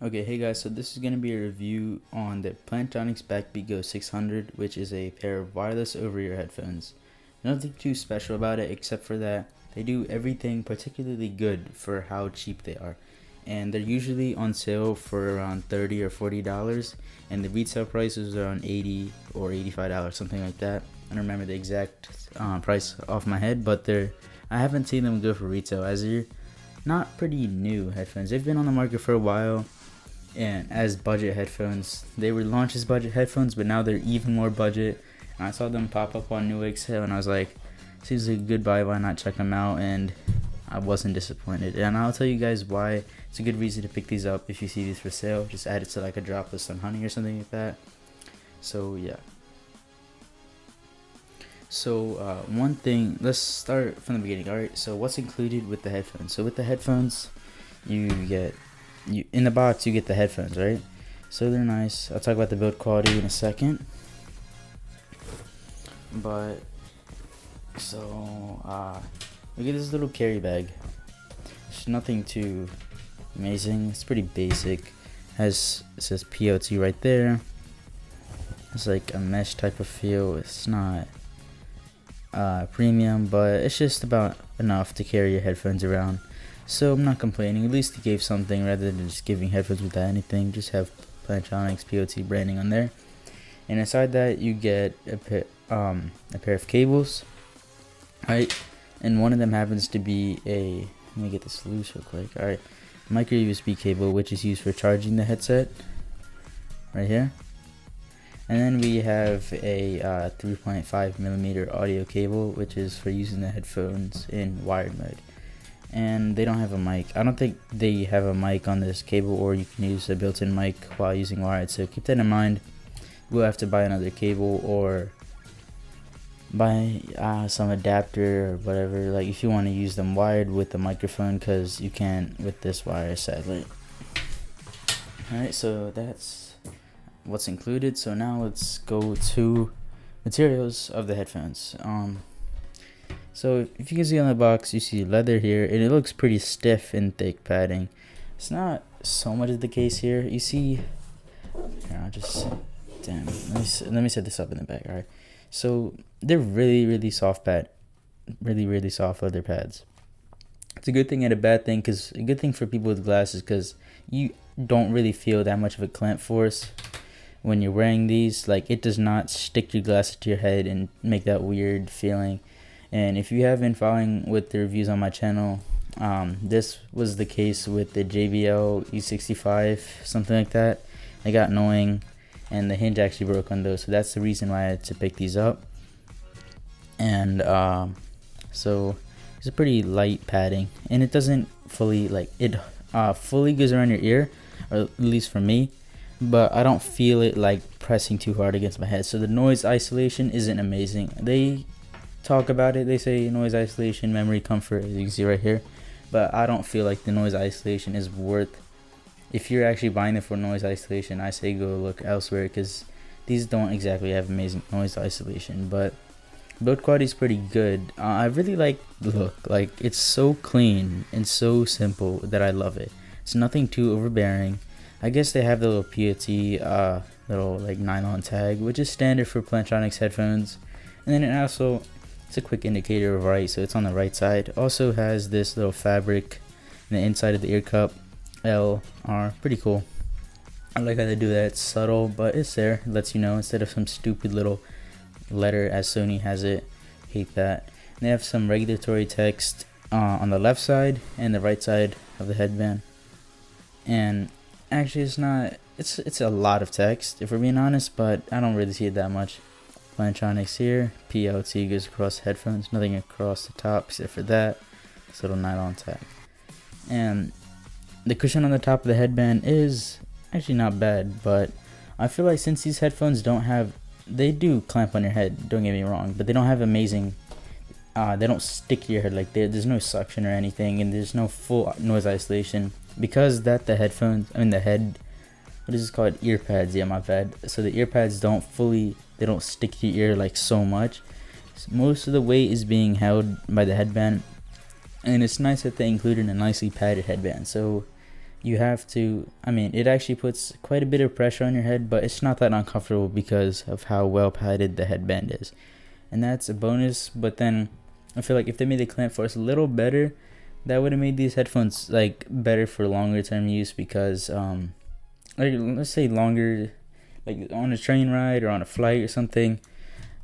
Okay, hey guys, so this is going to be a review on the Plantronics Backbeat Go 600, which is a pair of wireless over-ear headphones. Nothing too special about it except for that they do everything particularly good for how cheap they are. And they're usually on sale for around $30 or $40, and the retail price is around $80 or $85, something like that. I don't remember the exact price off my head, but I haven't seen them go for retail as they're not pretty new headphones. They've been on the market for a while. And as budget headphones, they were launched as budget headphones, but now they're even more budget. And I saw them pop up on Newegg sale, and I was like, seems like a good buy, why not check them out? And I wasn't disappointed. And I'll tell you guys why it's a good reason to pick these up if you see these for sale. Just add it to like a drop of some honey or something like that. So yeah. So one thing, let's start from the beginning. Alright, so what's included with the headphones? So with the headphones, in the box you get the headphones, right? So they're nice. I'll talk about the build quality in a second. But so we get this little carry bag. It's nothing too amazing. It's pretty basic. It says PLT right there. It's like a mesh type of feel. It's not premium, but it's just about enough to carry your headphones around. So I'm not complaining. At least he gave something rather than just giving headphones without anything. Just have Plantronics PLT branding on there. And inside that you get a pair of cables, right? And one of them happens to be let me get this loose real quick. All right, micro USB cable, which is used for charging the headset, right here. And then we have a 3.5 millimeter audio cable, which is for using the headphones in wired mode. And they don't have a mic. I don't think they have a mic on this cable, or you can use a built-in mic while using wired, so keep that in mind. We'll have to buy another cable or buy some adapter or whatever, like if you want to use them wired with the microphone, because you can't with this wire, sadly. Alright, so that's what's included. So now let's go to materials of the headphones. So if you can see on the box, you see leather here, and it looks pretty stiff and thick padding. It's not so much of the case here. You see, here, let me set this up in the back. All right, so they're really soft really soft leather pads. It's a good thing and a bad thing, because a good thing for people with glasses, because you don't really feel that much of a clamp force when you're wearing these. Like, it does not stick your glasses to your head and make that weird feeling. And if you have been following with the reviews on my channel, this was the case with the JBL E65, something like that. They got annoying, and the hinge actually broke on those, so that's the reason why I had to pick these up. And so it's a pretty light padding, and it doesn't fully fully goes around your ear, or at least for me, but I don't feel it like pressing too hard against my head. So the noise isolation isn't amazing. They talk about it, they say noise isolation, memory comfort, as you can see right here, but I don't feel like the noise isolation is worth. If you're actually buying it for noise isolation, I say go look elsewhere, because these don't exactly have amazing noise isolation. But build quality is pretty good. I really like the look. Like, it's so clean and so simple that I love it. It's nothing too overbearing. I guess they have the little PLT little like nylon tag, which is standard for Plantronics headphones. And then it's a quick indicator of right, so it's on the right side. Also has this little fabric in the inside of the ear cup, LR, pretty cool. I like how they do that. It's subtle, but it's there. It lets you know instead of some stupid little letter as Sony has it. Hate that. And they have some regulatory text on the left side and the right side of the headband. And actually, it's a lot of text if we're being honest, but I don't really see it that much. Plantronics here, PLT goes across the headphones, nothing across the top except for that. This little nylon tag. And the cushion on the top of the headband is actually not bad, but I feel like since these headphones they do clamp on your head, don't get me wrong, but they don't have amazing, they don't stick to your head. Like, there's no suction or anything, and there's no full noise isolation, because the what is this called, ear pads, yeah, my bad. So the ear pads they don't stick to your ear like so much. Most of the weight is being held by the headband, and it's nice that they included a nicely padded headband. So you have to, I mean, it actually puts quite a bit of pressure on your head, but it's not that uncomfortable because of how well padded the headband is. And that's a bonus. But then I feel like if they made the clamp force a little better, that would have made these headphones like better for longer term use, because like let's say longer, like on a train ride or on a flight or something.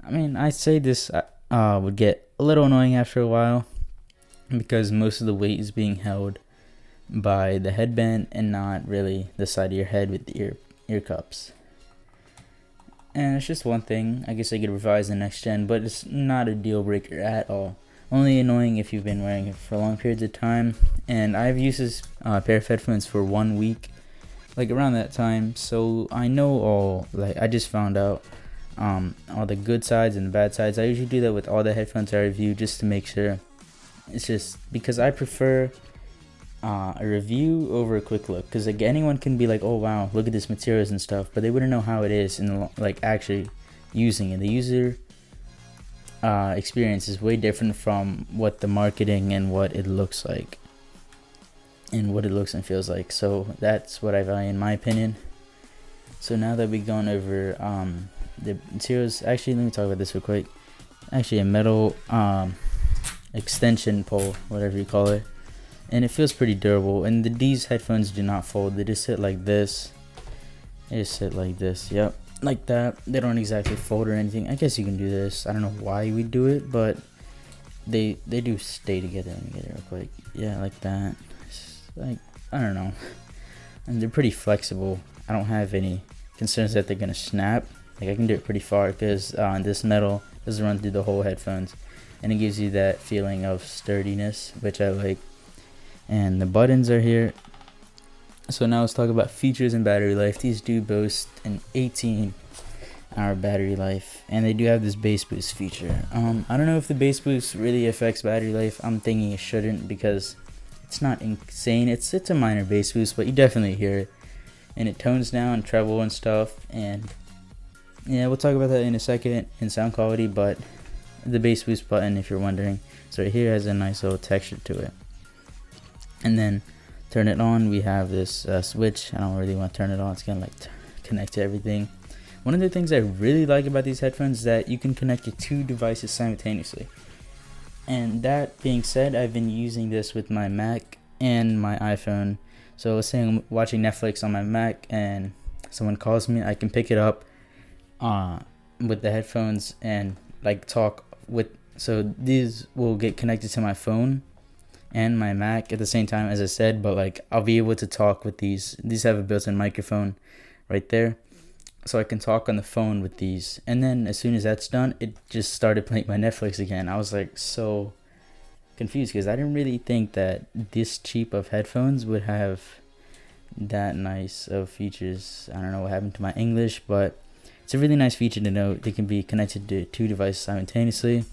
I mean, I'd say this would get a little annoying after a while, because most of the weight is being held by the headband and not really the side of your head with the ear cups. And it's just one thing. I guess I could revise the next gen, but it's not a deal breaker at all. Only annoying if you've been wearing it for long periods of time. And I've used this pair of headphones for 1 week, like around that time. So I know all, like I just found out all the good sides and the bad sides. I usually do that with all the headphones I review, just to make sure. It's just because I prefer a review over a quick look, because like anyone can be like, oh wow, look at this materials and stuff, but they wouldn't know how it is in like actually using it. The user experience is way different from what the marketing and what it looks like and what it looks and feels like. So that's what I value, in my opinion. So now that we've gone over the materials, actually let me talk about this real quick. Actually a metal extension pole, whatever you call it, and it feels pretty durable. And these headphones do not fold, they just sit like this. They just sit like this, yep, like that. They don't exactly fold or anything. I guess you can do this, I don't know why we do it, but they do stay together. Let me get it real quick. Yeah, like that. It's like, I don't know, and they're pretty flexible. I don't have any concerns that they're gonna snap. Like I can do it pretty far, because this metal doesn't run through the whole headphones, and it gives you that feeling of sturdiness, which I like. And the buttons are here. So now let's talk about features and battery life. These do boast an 18-hour battery life, and they do have this bass boost feature. I don't know if the bass boost really affects battery life. I'm thinking it shouldn't, because it's not insane. It's a minor bass boost, but you definitely hear it, and it tones down treble and stuff. And yeah, we'll talk about that in a second in sound quality. But the bass boost button, if you're wondering, so right here has a nice little texture to it. And then turn it on, we have this switch. I don't really want to turn it on, it's gonna like connect to everything. One of the things I really like about these headphones is that you can connect to 2 devices simultaneously. And that being said, I've been using this with my Mac and my iPhone. So let's say I'm watching Netflix on my Mac and someone calls me, I can pick it up with the headphones and like talk with, so these will get connected to my phone and my Mac at the same time, as I said, but like I'll be able to talk with these. These have a built-in microphone right there, so I can talk on the phone with these. And then as soon as that's done, it just started playing my Netflix again. I was like so confused, because I didn't really think that this cheap of headphones would have that nice of features. I don't know what happened to my English, but it's a really nice feature to note. They can be connected to 2 devices simultaneously.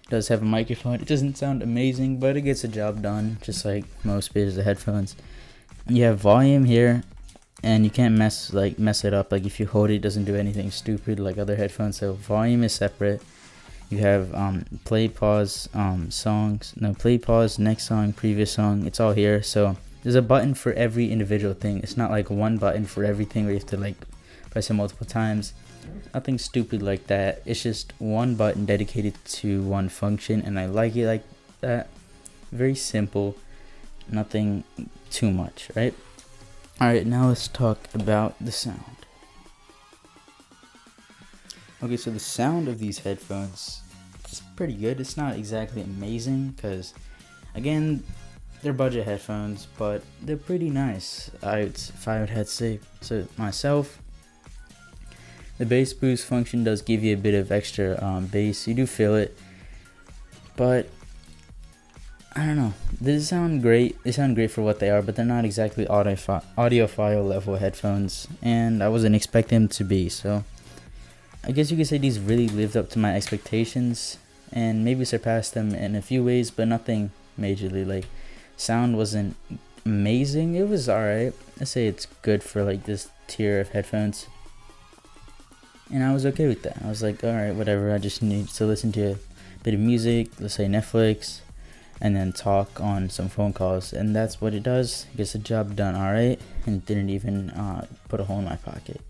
Does have a microphone. It doesn't sound amazing, but it gets the job done, just like most pairs of headphones. You have volume here, and you can't mess it up. Like if you hold it, it doesn't do anything stupid like other headphones. So volume is separate. You have play, pause, songs. No, play, pause, next song, previous song. It's all here. So there's a button for every individual thing. It's not like one button for everything where you have to like press it multiple times. Nothing stupid like that. It's just one button dedicated to one function, and I like it like that. Very simple, nothing too much, right? Alright, now let's talk about the sound. Okay, so the sound of these headphones is pretty good. It's not exactly amazing, because again, they're budget headphones, but they're pretty nice. If I would have to say so myself. The bass boost function does give you a bit of extra bass. You do feel it, but I don't know. They sound great. They sound great for what they are, but they're not exactly audiophile level headphones, and I wasn't expecting them to be. So I guess you could say these really lived up to my expectations, and maybe surpassed them in a few ways, but nothing majorly. Like sound wasn't amazing. It was alright. I say it's good for like this tier of headphones. And I was okay with that. I was like, alright, whatever. I just need to listen to a bit of music, let's say Netflix, and then talk on some phone calls, and that's what it does. It gets the job done alright, and it didn't even put a hole in my pocket.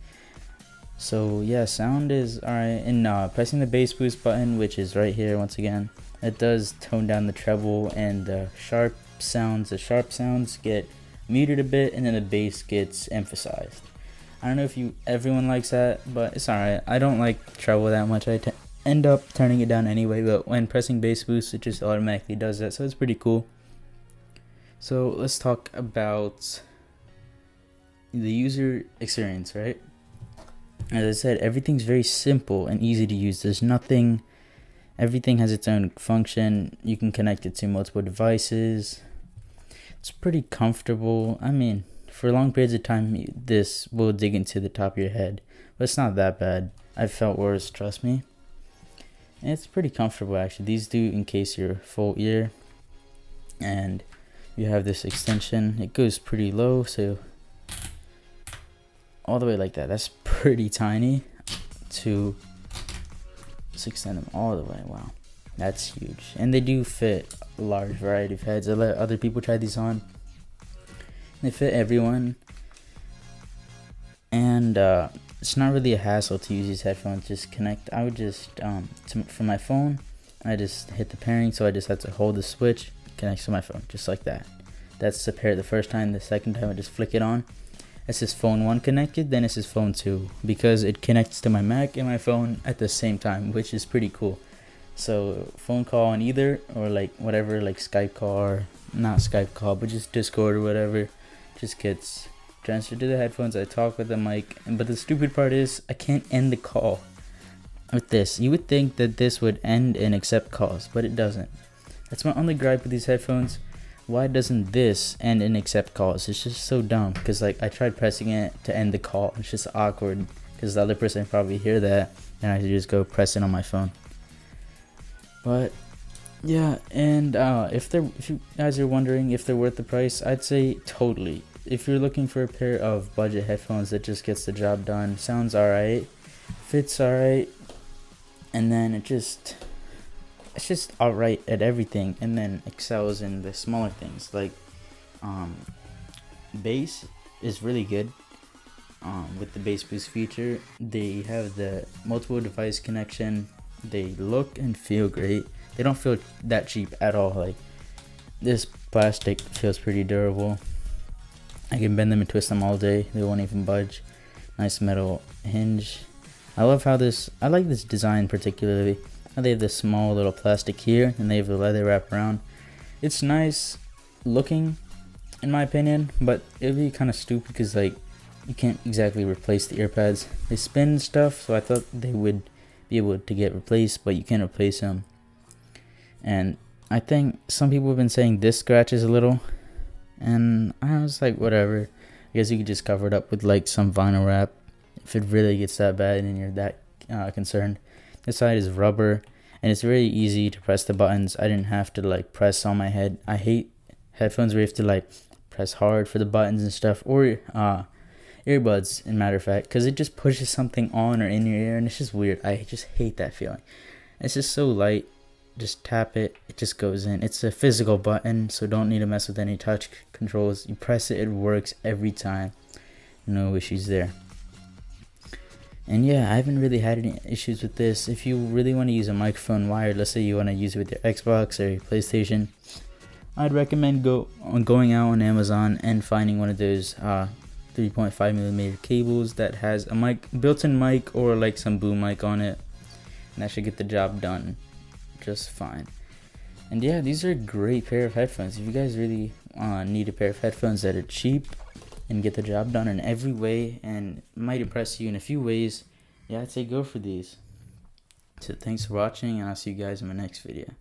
So yeah, sound is alright, and pressing the bass boost button, which is right here once again, it does tone down the treble and the sharp sounds. The sharp sounds get muted a bit, and then the bass gets emphasized. I don't know if everyone likes that, but it's alright. I don't like treble that much. I end up turning it down anyway, but when pressing bass boost, it just automatically does that, so it's pretty cool. So let's talk about the user experience, right? As I said, everything's very simple and easy to use. Everything has its own function. You can connect it to multiple devices. It's pretty comfortable. I mean, for long periods of time, this will dig into the top of your head, but it's not that bad. I've felt worse, trust me. And it's pretty comfortable actually. These do encase your full ear, and you have this extension. It goes pretty low, so all the way like that. That's pretty tiny to extend them all the way. Wow, that's huge. And they do fit a large variety of heads. I let other people try these on. They fit everyone, and it's not really a hassle to use these headphones. Just connect. I would just from my phone, I just hit the pairing, so I just have to hold the switch, connects to my phone, just like that. That's to pair it the first time. The second time I just flick it on. It says phone 1 connected, then it says phone 2, because it connects to my Mac and my phone at the same time, which is pretty cool. So phone call on either, or like whatever, like Skype call, or not Skype call, but just Discord or whatever, just gets transferred to the headphones. I talk with the mic, but the stupid part is I can't end the call with this. You would think that this would end and accept calls, but it doesn't. That's my only gripe with these headphones. Why doesn't this end and accept calls? It's just so dumb, because like I tried pressing it to end the call. It's just awkward, because the other person probably hear that, and I just go press it on my phone. But yeah, and if you guys are wondering if they're worth the price, I'd say totally. If you're looking for a pair of budget headphones that just gets the job done, sounds alright, fits alright, and then it's just alright at everything, and then excels in the smaller things like bass is really good. With the bass boost feature, they have the multiple device connection. They look and feel great. They don't feel that cheap at all. Like, this plastic feels pretty durable. I can bend them and twist them all day. They won't even budge. Nice metal hinge. I like this design particularly. They have this small little plastic here, and they have the leather wrap around. It's nice looking, in my opinion, but it'd be kind of stupid because like you can't exactly replace the earpads. They spin and stuff, so I thought they would be able to get replaced, but you can't replace them. And I think some people have been saying this scratches a little, and I was like, whatever. I guess you could just cover it up with like some vinyl wrap if it really gets that bad and you're that concerned. This side is rubber, and it's very easy to press the buttons. I didn't have to like press on my head. I hate headphones where you have to like press hard for the buttons and stuff, or earbuds, in matter of fact, because it just pushes something on or in your ear, and it's just weird. I just hate that feeling. It's just so light. Just tap it, it just goes in. It's a physical button, so don't need to mess with any touch controls. You press it, it works every time. No issues there. And yeah, I haven't really had any issues with this. If you really want to use a microphone wired, let's say you want to use it with your Xbox or your PlayStation, I'd recommend going out on Amazon and finding one of those 3.5mm cables that has a built-in mic or like some boom mic on it, and that should get the job done just fine. And yeah, these are a great pair of headphones. If you guys really need a pair of headphones that are cheap and get the job done in every way and might impress you in a few ways, yeah, I'd say go for these. So thanks for watching, and I'll see you guys in my next video.